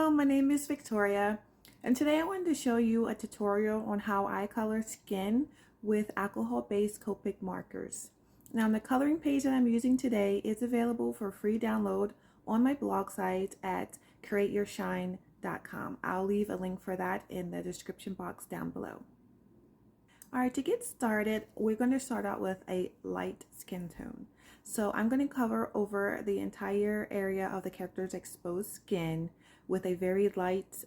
Hello, my name is Victoria, and today I wanted to show you a tutorial on how I color skin with alcohol-based Copic markers. Now, the coloring page that I'm using today is available for free download on my blog site at createyourshine.com. I'll leave a link for that in the description box down below. All right, to get started, we're going to start out with a light skin tone. So I'm going to cover over the entire area of the character's exposed skin with a very light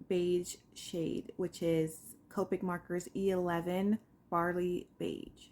beige shade, which is Copic Markers E11 Barley Beige.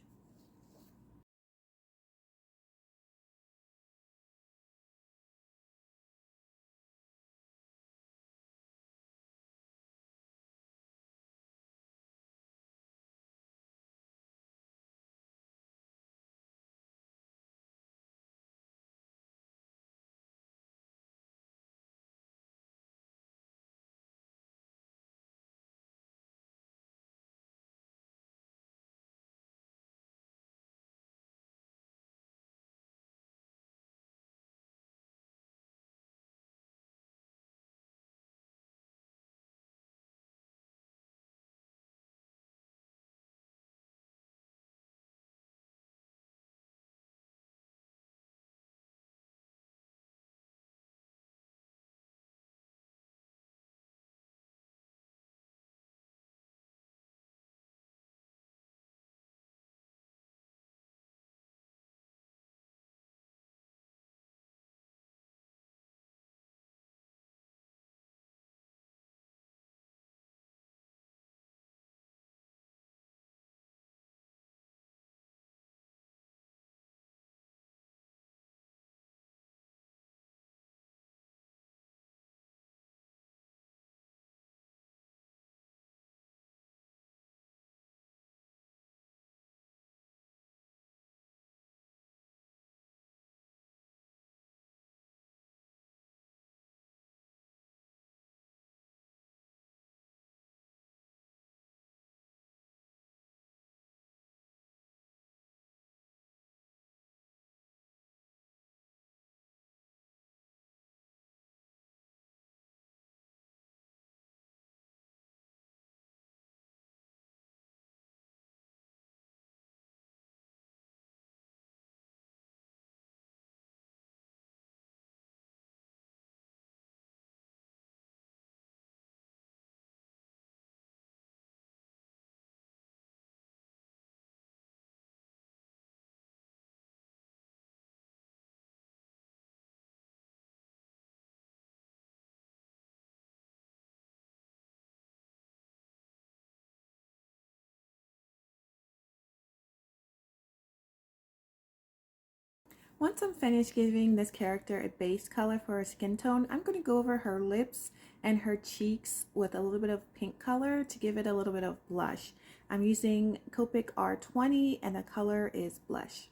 Once I'm finished giving this character a base color for her skin tone, I'm going to go over her lips and her cheeks with a little bit of pink color to give it a little bit of blush. I'm using Copic R20 and the color is Blush.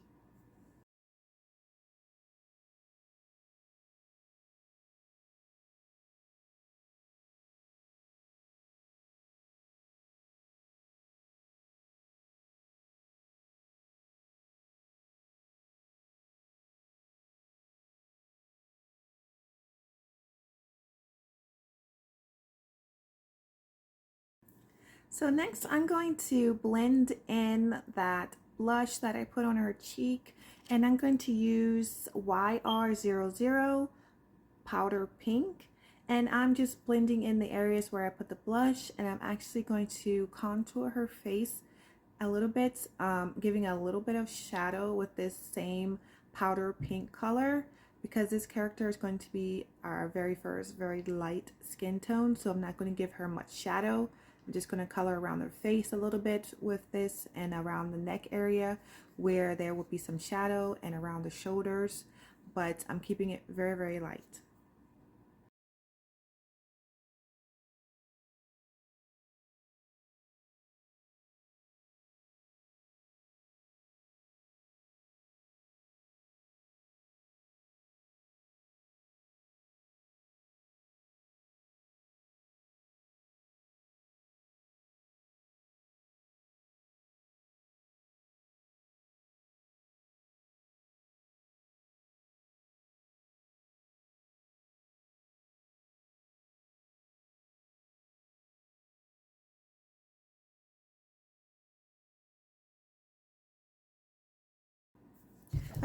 So next I'm going to blend in that blush that I put on her cheek, and I'm going to use YR00 powder pink, and I'm just blending in the areas where I put the blush, and I'm actually going to contour her face a little bit, giving a little bit of shadow with this same powder pink color, because this character is going to be our very first very light skin tone, so I'm not going to give her much shadow. I'm just going to color around her face a little bit with this, and around the neck area where there will be some shadow, and around the shoulders, but I'm keeping it very light.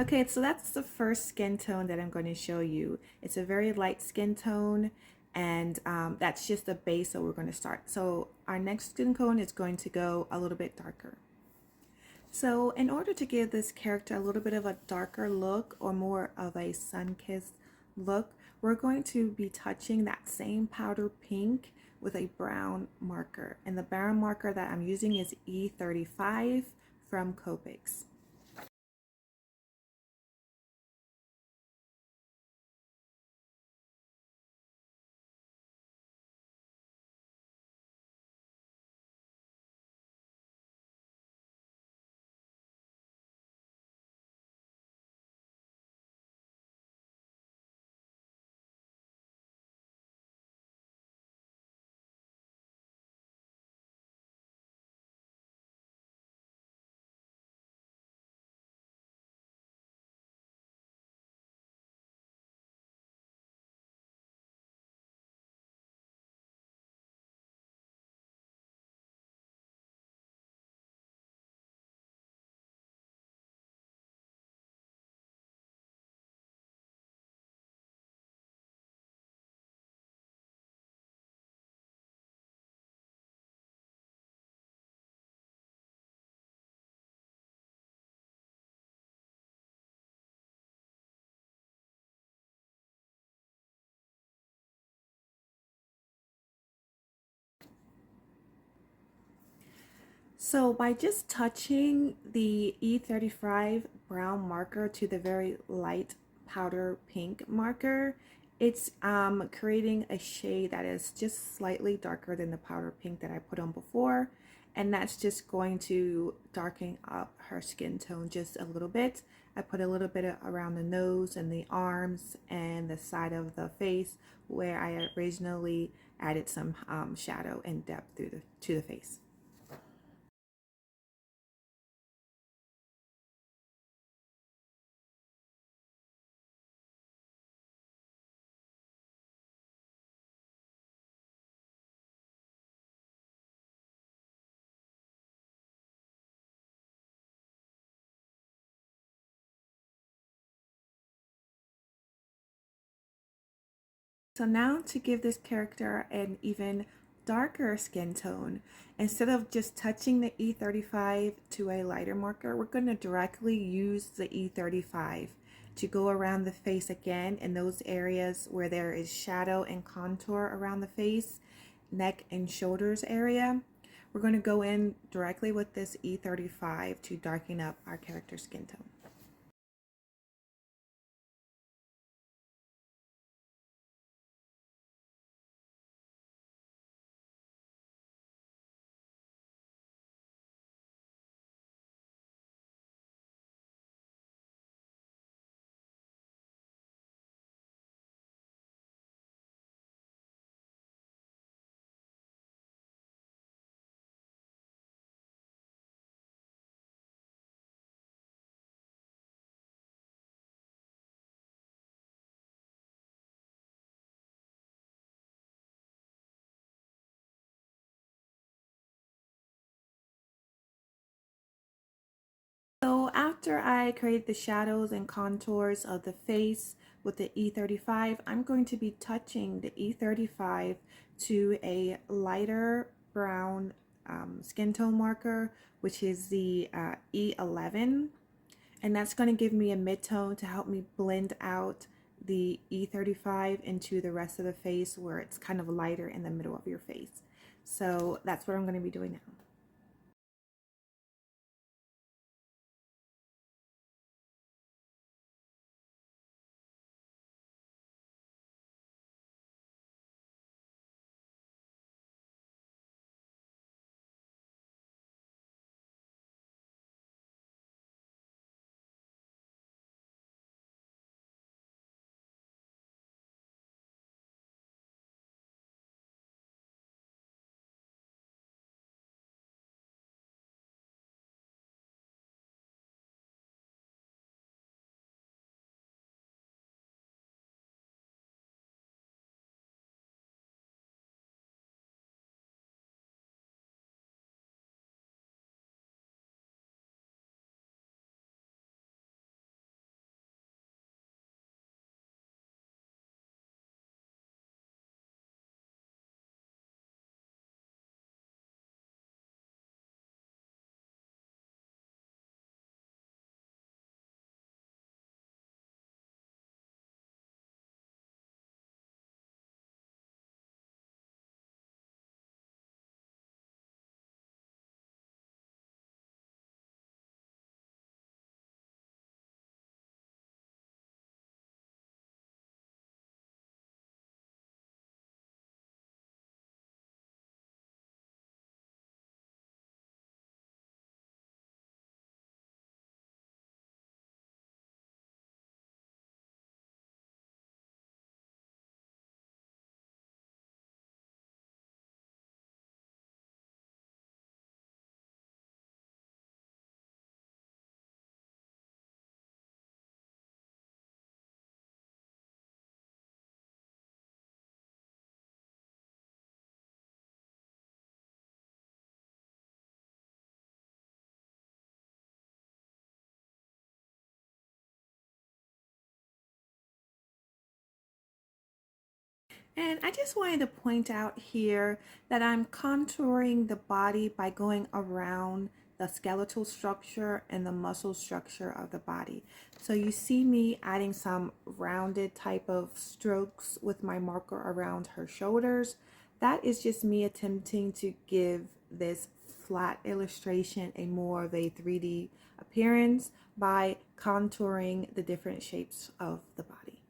Okay, so that's the first skin tone that I'm going to show you. It's a very light skin tone, and that's just the base that we're going to start. So our next skin tone is going to go a little bit darker. So in order to give this character a little bit of a darker look or more of a sun-kissed look, we're going to be touching that same powder pink with a brown marker. And the brown marker that I'm using is E35 from Copic. So by just touching the E35 brown marker to the very light powder pink marker, it's creating a shade that is just slightly darker than the powder pink that I put on before. And that's just going to darken up her skin tone just a little bit. I put a little bit around the nose and the arms and the side of the face where I originally added some shadow and depth to the face. So now to give this character an even darker skin tone, instead of just touching the E35 to a lighter marker, we're going to directly use the E35 to go around the face again in those areas where there is shadow and contour around the face, neck and shoulders area. We're going to go in directly with this E35 to darken up our character skin tone. So after I create the shadows and contours of the face with the E35, I'm going to be touching the E35 to a lighter brown skin tone marker, which is the E11. And that's going to give me a mid-tone to help me blend out the E35 into the rest of the face where it's kind of lighter in the middle of your face. So that's what I'm going to be doing now. And I just wanted to point out here that I'm contouring the body by going around the skeletal structure and the muscle structure of the body. So you see me adding some rounded type of strokes with my marker around her shoulders. That is just me attempting to give this flat illustration a more of a 3D appearance by contouring the different shapes of the body.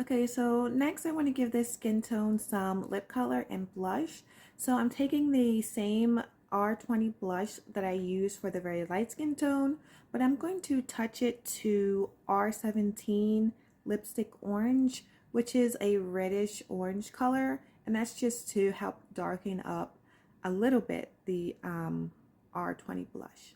Okay, so next I want to give this skin tone some lip color and blush. So I'm taking the same R20 blush that I use for the very light skin tone, but I'm going to touch it to R17 lipstick orange, which is a reddish orange color. and that's just to help darken up a little bit the R20 blush.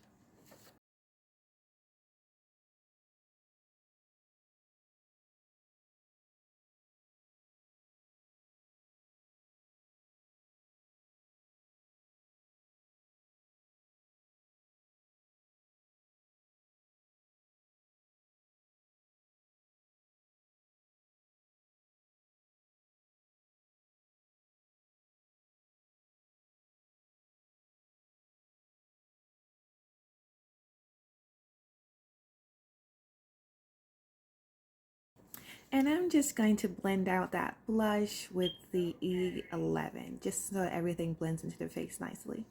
And I'm just going to blend out that blush with the E11, just so everything blends into the face nicely.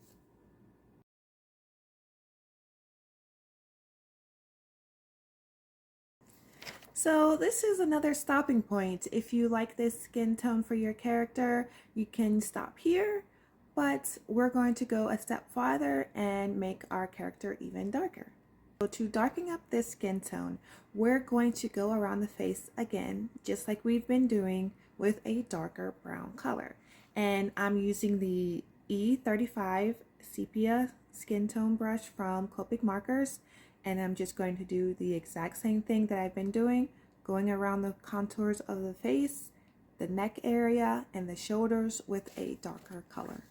So this is another stopping point. If you like this skin tone for your character, you can stop here, but we're going to go a step farther and make our character even darker. So to darken up this skin tone, we're going to go around the face again, just like we've been doing, with a darker brown color. And I'm using the E35 Sepia skin tone brush from Copic markers, and I'm just going to do the exact same thing that I've been doing, going around the contours of the face, the neck area, and the shoulders with a darker color.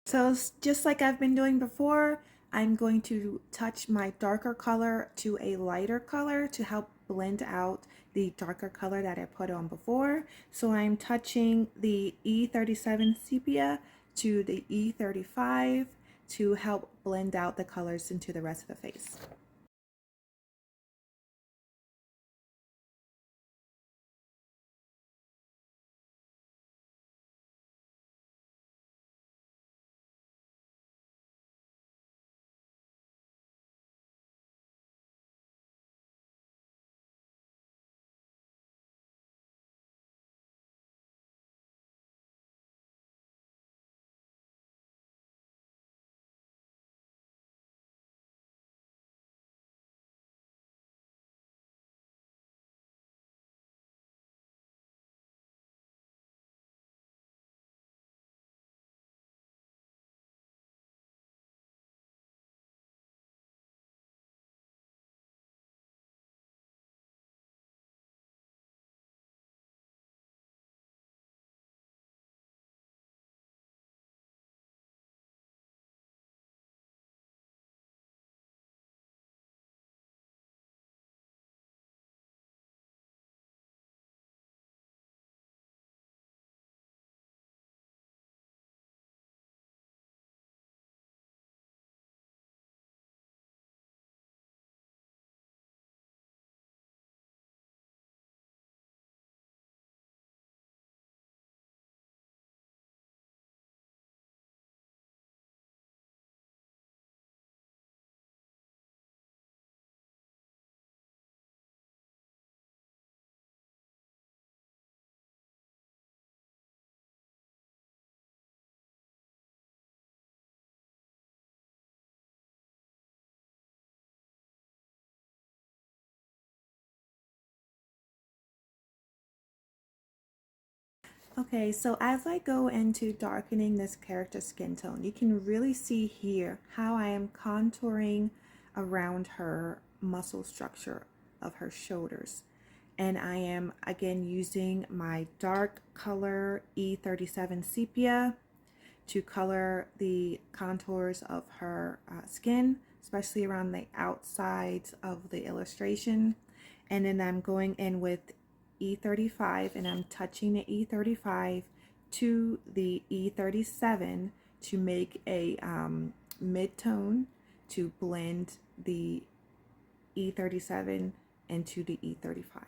So just like I've been doing before, I'm going to touch my darker color to a lighter color to help blend out the darker color that I put on before. So I'm touching the E37 sepia to the E35 to help blend out the colors into the rest of the face. Okay, so as I go into darkening this character's skin tone, you can really see here how I am contouring around her muscle structure of her shoulders. And I am again using my dark color E37 sepia to color the contours of her skin, especially around the outsides of the illustration. And then I'm going in with E35 and I'm touching the E35 to the E37 to make a mid-tone to blend the E37 into the E35.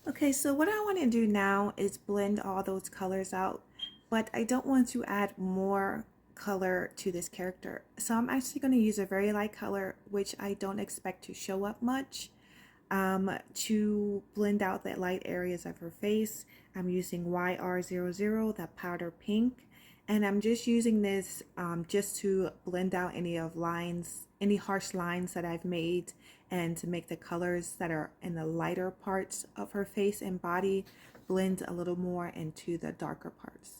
Okay, so what I want to do now is blend all those colors out, but I don't want to add more color to this character. So I'm actually going to use a very light color, which I don't expect to show up much, to blend out the light areas of her face. I'm using YR00, that powder pink, and I'm just using this just to blend out any harsh lines that I've made, and to make the colors that are in the lighter parts of her face and body blend a little more into the darker parts.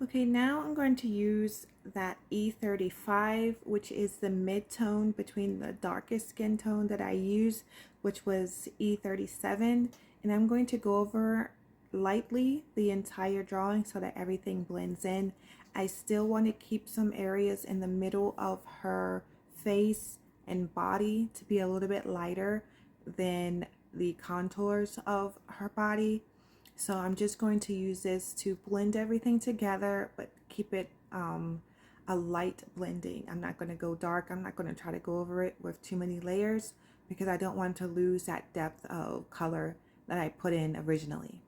Okay, now I'm going to use that E35, which is the mid-tone between the darkest skin tone that I used, which was E37. And I'm going to go over lightly the entire drawing so that everything blends in. I still want to keep some areas in the middle of her face and body to be a little bit lighter than the contours of her body. So I'm just going to use this to blend everything together, but keep it a light blending. I'm not going to go dark. I'm not going to try to go over it with too many layers because I don't want to lose that depth of color that I put in originally.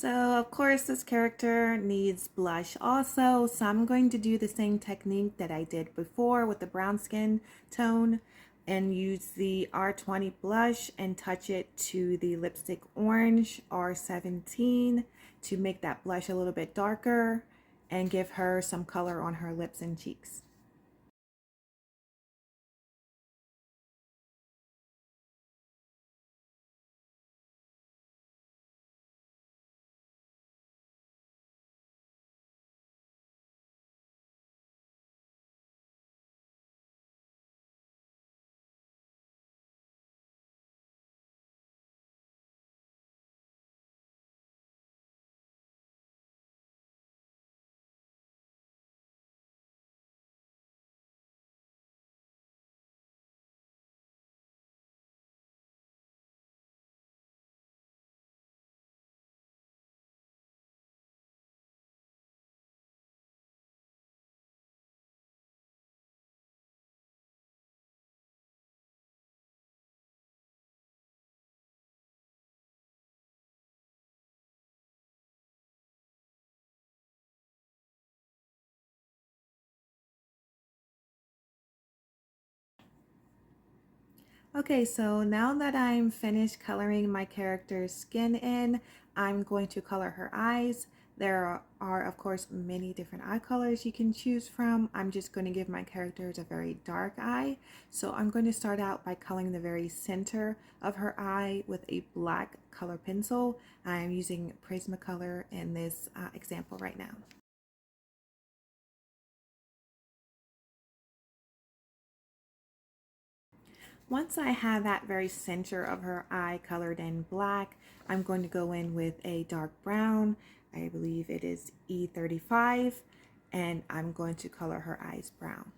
So of course this character needs blush also, so I'm going to do the same technique that I did before with the brown skin tone and use the R20 blush and touch it to the lipstick orange R17 to make that blush a little bit darker and give her some color on her lips and cheeks. Okay, so now that I'm finished coloring my character's skin in, I'm going to color her eyes. There are, of course, many different eye colors you can choose from. I'm just going to give my characters a very dark eye. So I'm going to start out by coloring the very center of her eye with a black color pencil. I'm using Prismacolor in this example right now. Once I have that very center of her eye colored in black, I'm going to go in with a dark brown. I believe it is E35, and I'm going to color her eyes brown.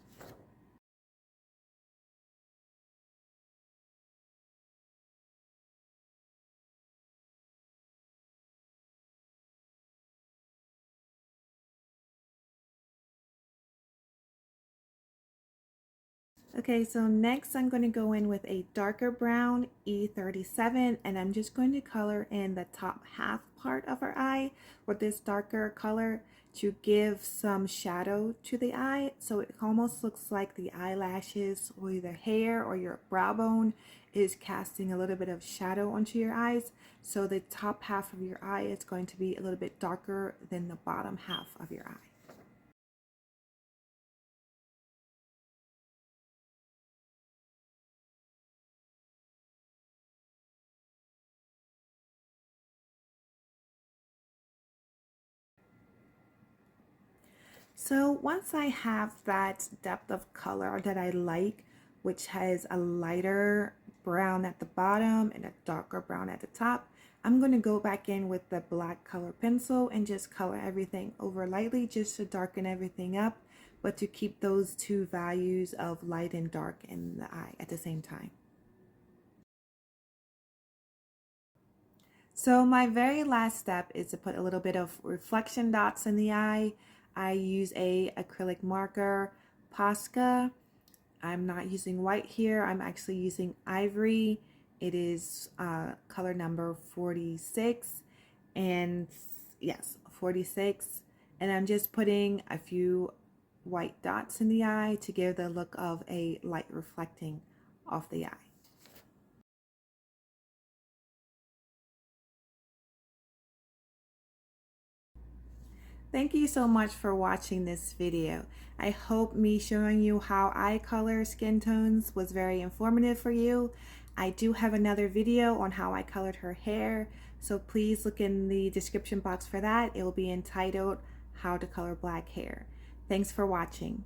Okay, so next I'm going to go in with a darker brown, E37, and I'm just going to color in the top half part of her eye with this darker color to give some shadow to the eye. So it almost looks like the eyelashes or the hair or your brow bone is casting a little bit of shadow onto your eyes. So the top half of your eye is going to be a little bit darker than the bottom half of your eye. So once I have that depth of color that I like, which has a lighter brown at the bottom and a darker brown at the top, I'm going to go back in with the black color pencil and just color everything over lightly just to darken everything up, but to keep those two values of light and dark in the eye at the same time. So my very last step is to put a little bit of reflection dots in the eye. I use a acrylic marker, Posca. I'm not using white here. I'm actually using ivory. It is color number 46. And yes, 46. And I'm just putting a few white dots in the eye to give the look of a light reflecting off the eye. Thank you so much for watching this video. I hope me showing you how I color skin tones was very informative for you. I do have another video on how I colored her hair, so please look in the description box for that. It will be entitled How to Color Black Hair. Thanks for watching.